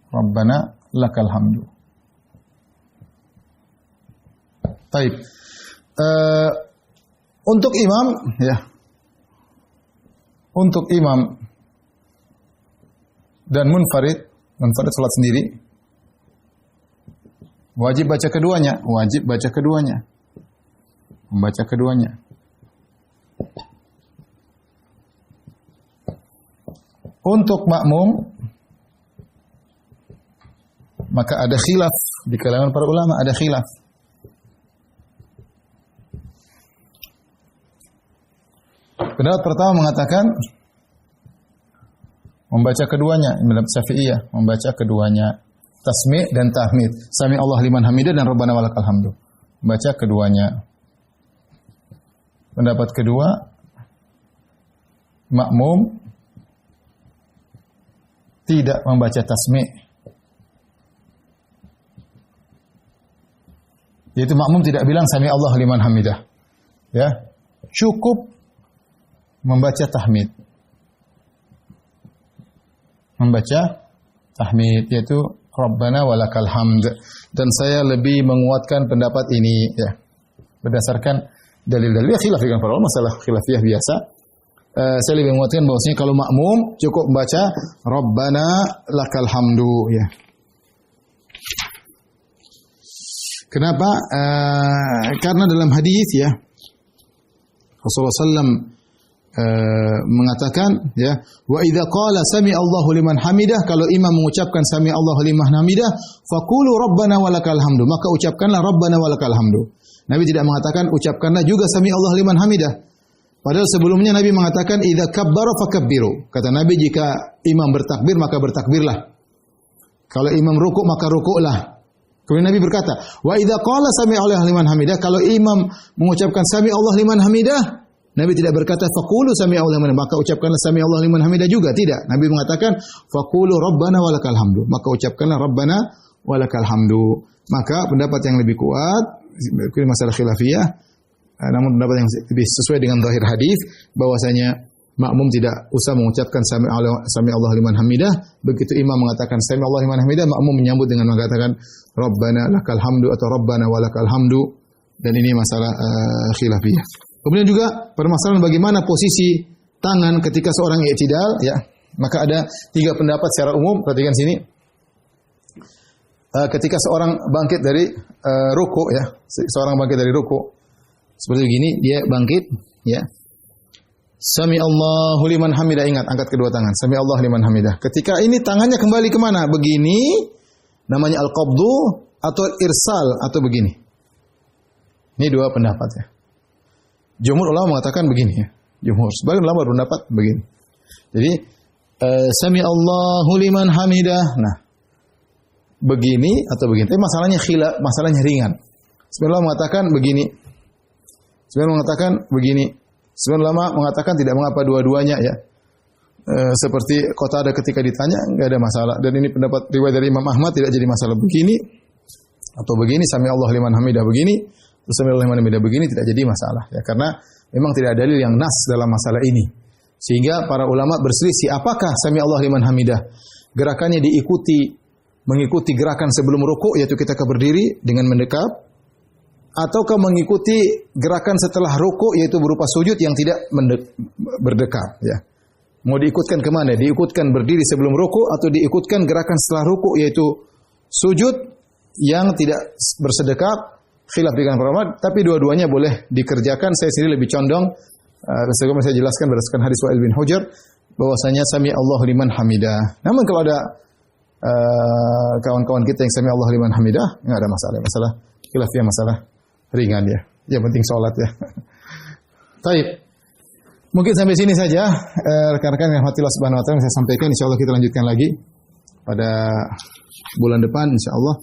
Speaker 2: Rabbana lakal hamdu. Baik. Untuk imam ya. Untuk imam dan munfarid salat sendiri wajib baca keduanya, membaca keduanya. Untuk makmum maka ada khilaf di kalangan para ulama, ada khilaf. Pendapat pertama mengatakan membaca keduanya, dalam Syafi'iyah membaca keduanya, tasmi' dan tahmid. Sami Allah liman hamidah dan Rabbana walakal hamdu. Membaca keduanya. Pendapat kedua, makmum tidak membaca tasmi'. Yaitu makmum tidak bilang sami Allah liman hamidah. Ya, cukup membaca tahmid. Membaca tahmid yaitu Rabbana walakal hamd. Dan saya lebih menguatkan pendapat ini ya. Berdasarkan dalil-dalil khilaf dengan para ulama, masalah khilafiyah biasa. Saya lebih menguatkan bahwasanya kalau makmum cukup membaca Rabbana lakal hamdu ya. Kenapa? Karena dalam hadis ya Rasulullah SAW mengatakan ya, wa idza qala sami Allahu liman hamidah, kalau imam mengucapkan sami Allahu liman hamidah, faqulu Rabbana walakal hamdu, maka ucapkanlah Rabbana walakal hamdu. Nabi tidak mengatakan ucapkanlah juga sami Allah liman hamidah. Padahal sebelumnya Nabi mengatakan idza kabbara fakabbiru. Kata Nabi, jika imam bertakbir maka bertakbirlah. Kalau imam rukuk maka rukuklah. Kemudian Nabi berkata, wa idza qala sami Allah liman hamidah, kalau imam mengucapkan sami Allah liman hamidah, Nabi tidak berkata faqulu sami Allah liman hamidah, maka ucapkanlah sami Allah liman hamidah juga, tidak. Nabi mengatakan faqulu Rabbana walakal hamdu, maka ucapkanlah Rabbana walakal hamdu. Maka pendapat yang lebih kuat masalah khilafiyah namun pendapat yang lebih sesuai dengan zahir hadis bahwasanya makmum tidak usah mengucapkan sami Allah liman hamidah. Begitu imam mengatakan sami Allah liman hamidah, makmum menyambut dengan mengatakan Rabbana lakal hamdu atau Rabbana walakal hamdu. Dan ini masalah khilafiyah. Kemudian juga permasalahan bagaimana posisi tangan ketika seorang i'tidal, ya. Maka ada 3 pendapat secara umum. Perhatikan sini. Ketika seorang bangkit dari ruku, ya, seorang bangkit dari ruku seperti begini, dia bangkit, ya. Sami Allahu liman hamidah, ingat angkat kedua tangan. Sami Allah liman hamidah. Ketika ini tangannya kembali kemana? Begini, namanya al-qabdu atau irsal atau begini. Ini 2 pendapat, ya. Jumhur ulama mengatakan begini, ya. Jumhur. Sebagian ulama berpendapat begini. Jadi Sami Allahu liman hamidah. Nah, begini atau begini. Tapi masalahnya ringan. Sebagian ulama mengatakan begini. Sebagian mengatakan begini. Sebagian ulama mengatakan tidak mengapa dua-duanya, ya. Seperti Qatadah ketika ditanya enggak ada masalah. Dan ini pendapat riwayat dari Imam Ahmad, tidak jadi masalah begini atau begini, Sami Allah liman hamidah begini, terus Sami Allah liman hamidah begini, tidak jadi masalah, ya. Karena memang tidak ada dalil yang nas dalam masalah ini. Sehingga para ulama berselisih apakah Sami Allah liman hamidah gerakannya mengikuti gerakan sebelum rukuk, yaitu kita berdiri dengan mendekap, ataukah mengikuti gerakan setelah rukuk, yaitu berupa sujud yang tidak berdekap, ya. Mau diikutkan kemana? Diikutkan berdiri sebelum rukuk atau diikutkan gerakan setelah rukuk, yaitu sujud yang tidak bersedekap? Khilaf di kalangan para ulama, tapi dua-duanya boleh dikerjakan. Saya sendiri lebih condong, sebagaimana saya jelaskan berdasarkan hadis Wa'il bin Hujr, bahwasanya Sami Allah liman hamidah. Namun kalau ada kawan-kawan kita yang Sami Allah liman hamidah, enggak ada masalah. Masalah khilafiyah, masalah ringan, ya. Yang penting sholat, ya. Taib. Mungkin sampai sini saja rekan-rekan yang rahmatillah subhanahu wa ta'ala saya sampaikan. Insyaallah kita lanjutkan lagi pada bulan depan insyaallah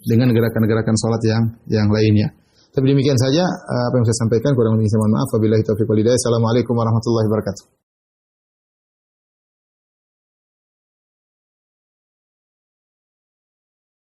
Speaker 2: dengan gerakan-gerakan sholat yang lainnya. Tapi demikian saja apa yang saya sampaikan, kurang lebih saya mohon maaf. Wabillahi taufiq wal hidayah. Assalamualaikum warahmatullahi wabarakatuh.